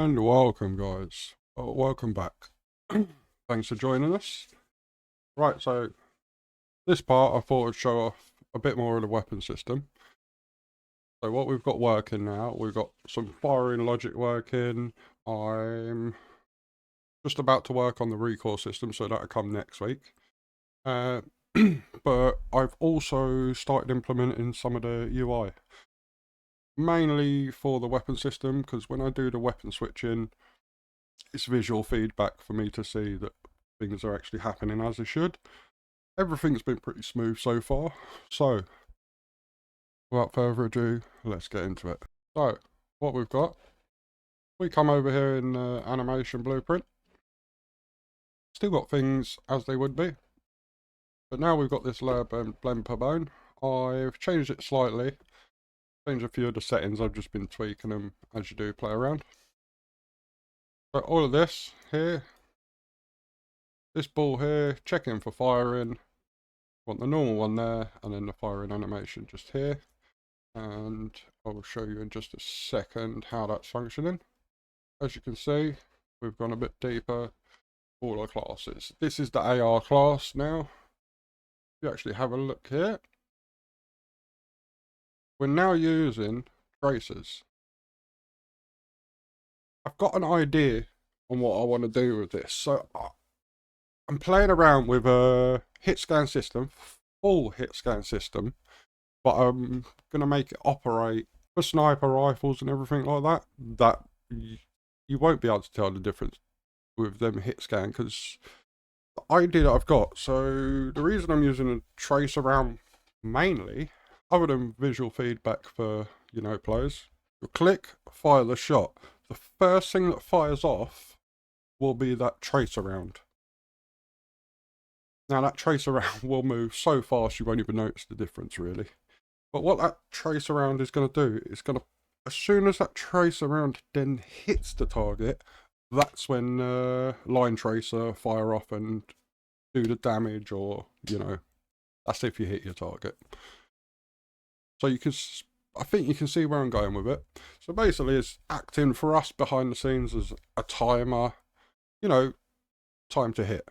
And welcome, guys. Welcome back. Thanks for joining us. Right, so this part I thought I'd show off a bit more of the weapon system. So what we've got working now, we've got some firing logic working. I'm just about to work on the recoil system, so that'll come next week. But I've also started implementing some of the UI. Mainly for the weapon system, because when I do the weapon switching, it's visual feedback for me to see that things are actually happening as they should. Everything's been pretty smooth so far. So, without further ado, let's get into it. So, what we've got, we come over here in animation blueprint. Still got things as they would be. But now we've got this layer blend per bone. I've changed it slightly. Changed a few of the settings, I've just been tweaking them as you do play around. So all of this here, this ball here, checking for firing. Want the normal one there, and then the firing animation just here. And I will show you in just a second how that's functioning. As you can see, we've gone a bit deeper. All our classes. This is the AR class now. If you actually have a look here, we're now using tracers. I've got an idea on what I want to do with this. So I'm playing around with a hit scan system, full hit scan system, but I'm going to make it operate for sniper rifles and everything like that. That you won't be able to tell the difference with them hit scan, because the idea that I've got, so the reason I'm using a trace around mainly, other than visual feedback for, you know, players, you click, fire the shot. The first thing that fires off will be that trace around. Now that trace around will move so fast you won't even notice the difference really. But what that trace around is going to do is going to, as soon as that trace around then hits the target, that's when line tracer fire off and do the damage, or, you know, that's if you hit your target. So you can, I think you can see where I'm going with it. So basically it's acting for us behind the scenes as a timer, you know, time to hit.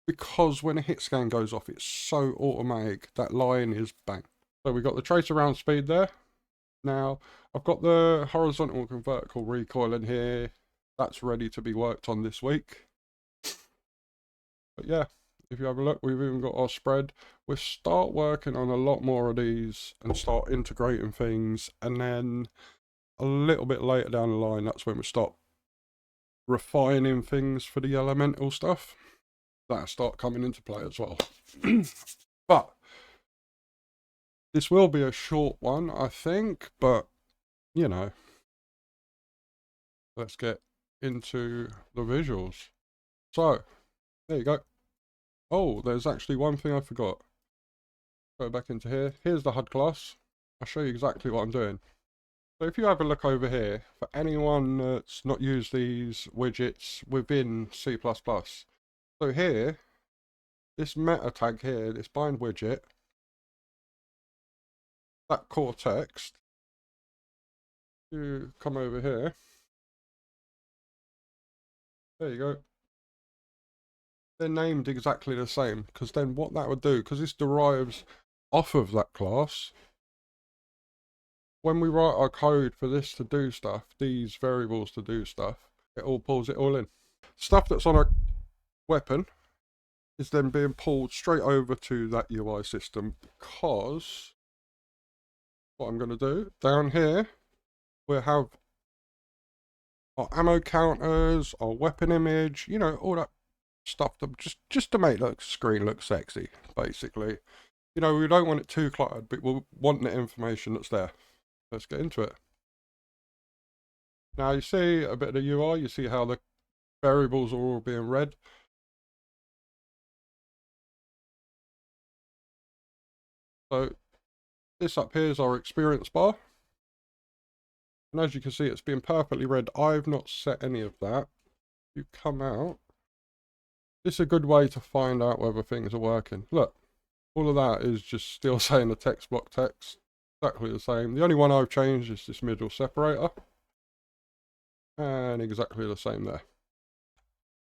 Because when a hit scan goes off, it's so automatic, that line is bang. So we've got the trace around speed there. Now, I've got the horizontal and vertical recoil in here. That's ready to be worked on this week. But yeah, if you have a look, we've even got our spread. We'll start working on a lot more of these and start integrating things. And then a little bit later down the line, that's when we start refining things for the elemental stuff. That'll start coming into play as well. But this will be a short one, I think, but you know, let's get into the visuals. So there you go. Oh, there's actually one thing I forgot. Go back into here. Here's the HUD class. I'll show you exactly what I'm doing. So if you have a look over here, for anyone that's not used these widgets within C++, so here, this meta tag here, this bind widget, that core text, you come over here, there you go. They're named exactly the same, because then what that would do, because this derives off of that class, when we write our code for this to do stuff, these variables to do stuff, it all pulls it all in. Stuff that's on a weapon is then being pulled straight over to that UI system, because what I'm going to do down here, we'll have our ammo counters, our weapon image, you know, all that stuff to, just to make the screen look sexy, basically. You know, we don't want it too cluttered, but we want the information that's there. Let's get into it. Now you see a bit of the UI, you see how the variables are all being read. So this up here is our experience bar. And as you can see, it's being perfectly read. I've not set any of that. You come out. This is a good way to find out whether things are working. Look, all of that is just still saying the text block text. Exactly the same. The only one I've changed is this middle separator. and exactly the same there.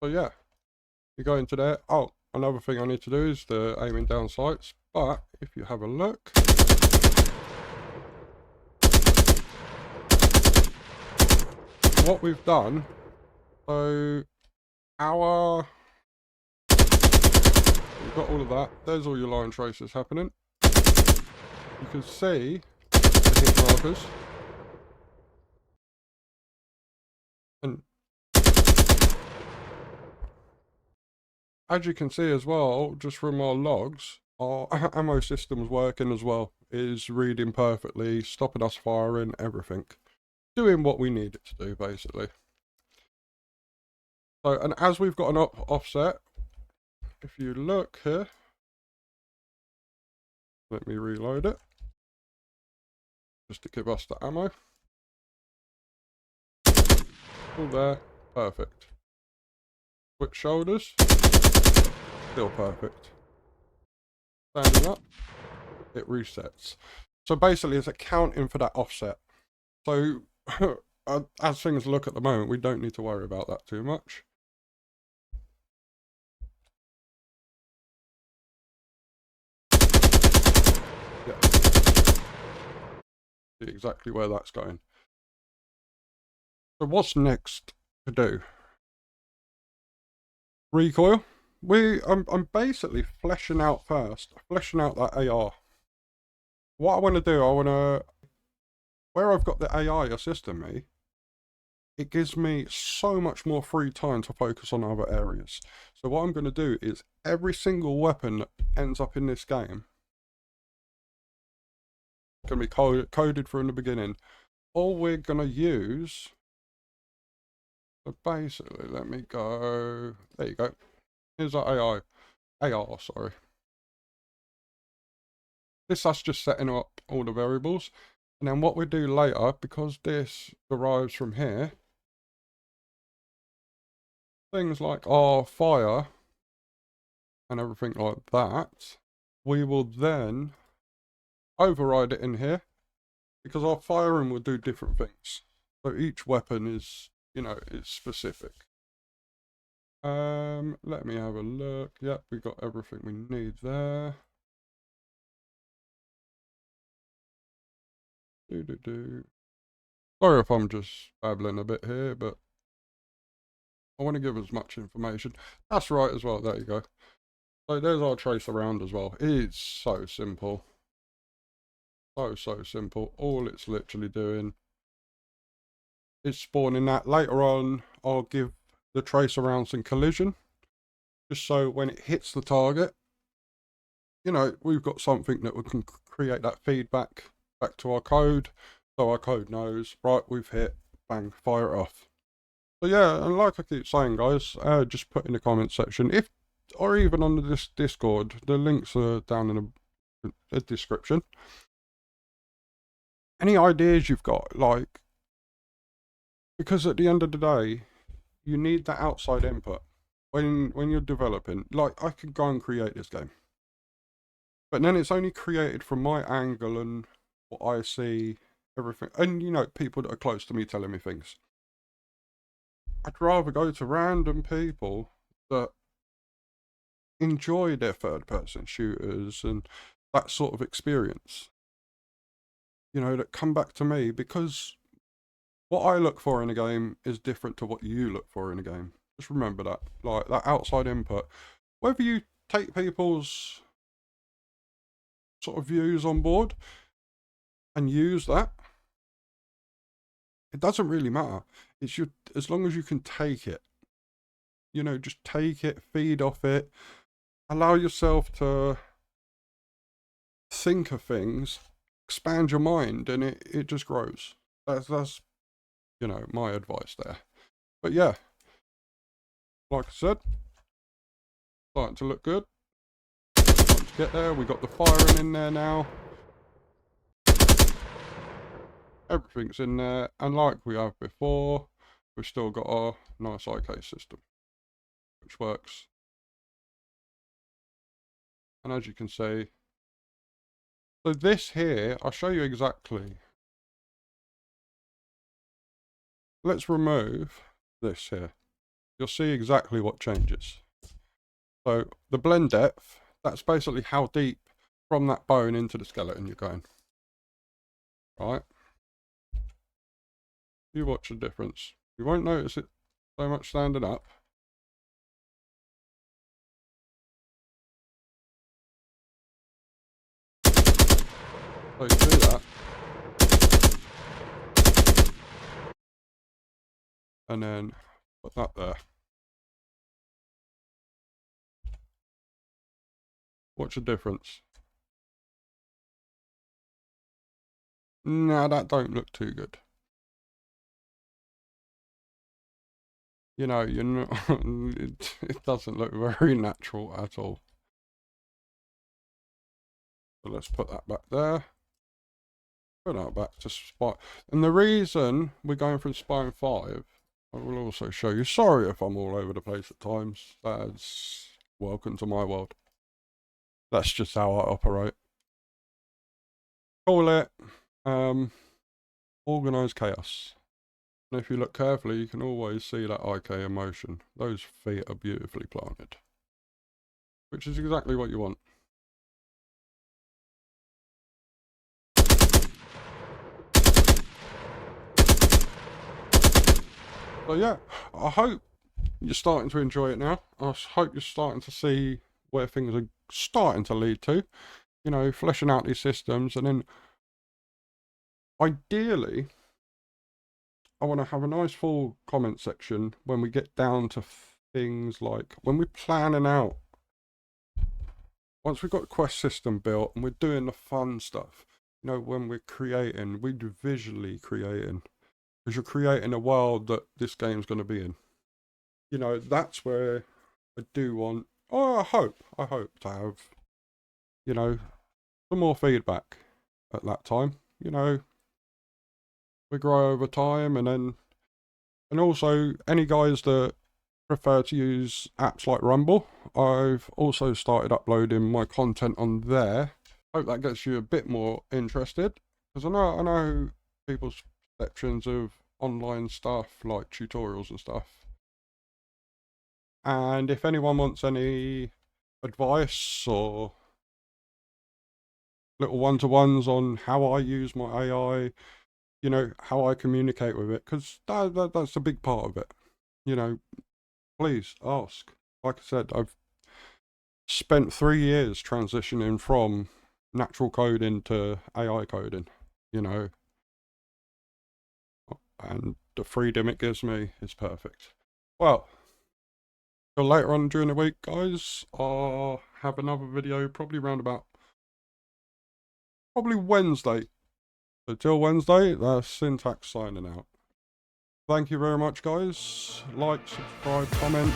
So yeah, you go into there. Oh, another thing I need to do is the aiming down sights, but if you have a look, what we've done, so we've got all of that. There's all your line traces happening. You can see the hit markers. And as you can see as well, just from our logs, our ammo system's working as well. It is reading perfectly, stopping us firing, everything. Doing what we need it to do, basically. So, and as we've got an offset, if you look here, let me reload it, just to give us the ammo. All there, perfect. Switch shoulders, still perfect. Standing up, it resets. So basically it's accounting for that offset. So as things look at the moment, we don't need to worry about that too much. Yeah. See exactly where that's going. So what's next to do? Recoil. I'm basically fleshing out that AR. What I want to do, where I've got the AI assisting me, it gives me so much more free time to focus on other areas. So what I'm going to do is every single weapon that ends up in this game can be coded from the beginning. All we're going to use, so basically, let me go, there you go. Here's our AR, sorry. This us just setting up all the variables. And then what we do later, because this derives from here, things like our fire and everything like that, we will then override it in here, because our firing will do different things. So each weapon is, you know, it's specific. Let me have a look. Yep, we got everything we need there. Sorry if I'm just babbling a bit here, but I want to give as much information. That's right as well, there you go. So there's our trace around as well. It's so simple. So simple. All it's literally doing is spawning that. Later on, I'll give the trace around some collision, just so when it hits the target, you know, we've got something that we can create that feedback back to our code, so our code knows, right, we've hit, bang, fire it off. So yeah, and like I keep saying, guys, just put in the comment section, or even on this Discord, the links are down in the description. Any ideas you've got, like, because at the end of the day, you need that outside input when you're developing. Like, I could go and create this game, but then it's only created from my angle and what I see, everything, and you know, people that are close to me telling me things. I'd rather go to random people that enjoy their third-person shooters and that sort of experience, you know, that come back to me, because what I look for in a game is different to what you look for in a game. Just remember that, like, that outside input. Whether you take people's sort of views on board and use that, it doesn't really matter. It's your, as long as you can take it, you know, just take it, feed off it, allow yourself to think of things, expand your mind, and it just grows. That's you know, my advice there. But yeah, like I said, starting to look good. Time to get there. We got the firing in there now. Everything's in there, and like we have before, we've still got our nice IK system, which works. And as you can see, so this here, I'll show you exactly. let's remove this here. You'll see exactly what changes. So the blend depth, that's basically how deep from that bone into the skeleton you're going. Right? You watch the difference. You won't notice it so much standing up. So you do that. And then put that there. Watch the difference. Nah, that don't look too good. You know, you're not, it doesn't look very natural at all. So let's put that back there. Put that back to Spine. And the reason we're going from Spine 5, I will also show you. Sorry if I'm all over the place at times. That's welcome to my world. That's just how I operate. Call it organized chaos. And if you look carefully, you can always see that IK in motion. Those feet are beautifully planted, which is exactly what you want. So yeah, I hope you're starting to enjoy it now. I hope you're starting to see where things are starting to lead to. You know, fleshing out these systems, and then ideally, I want to have a nice full comment section when we get down to things like when we're planning out. Once we've got a quest system built and we're doing the fun stuff, you know, when we're creating, we're visually creating, because you're creating a world that this game's going to be in. You know, that's where I do want, I hope to have, you know, some more feedback at that time. You know, we grow over time, and also any guys that prefer to use apps like Rumble, I've also started uploading my content on there. Hope that gets you a bit more interested, because I know people's perceptions of online stuff like tutorials and stuff. And if anyone wants any advice or little one-to-ones on how I use my AI, you know, how I communicate with it, because that's a big part of it. You know, please ask. Like I said, I've spent 3 years transitioning from natural coding to AI coding, you know, and the freedom it gives me is perfect. Well, till later on during the week, guys, I'll have another video probably probably Wednesday. So till Wednesday, that's Syntax signing out. Thank you very much, guys. Like, subscribe, comment.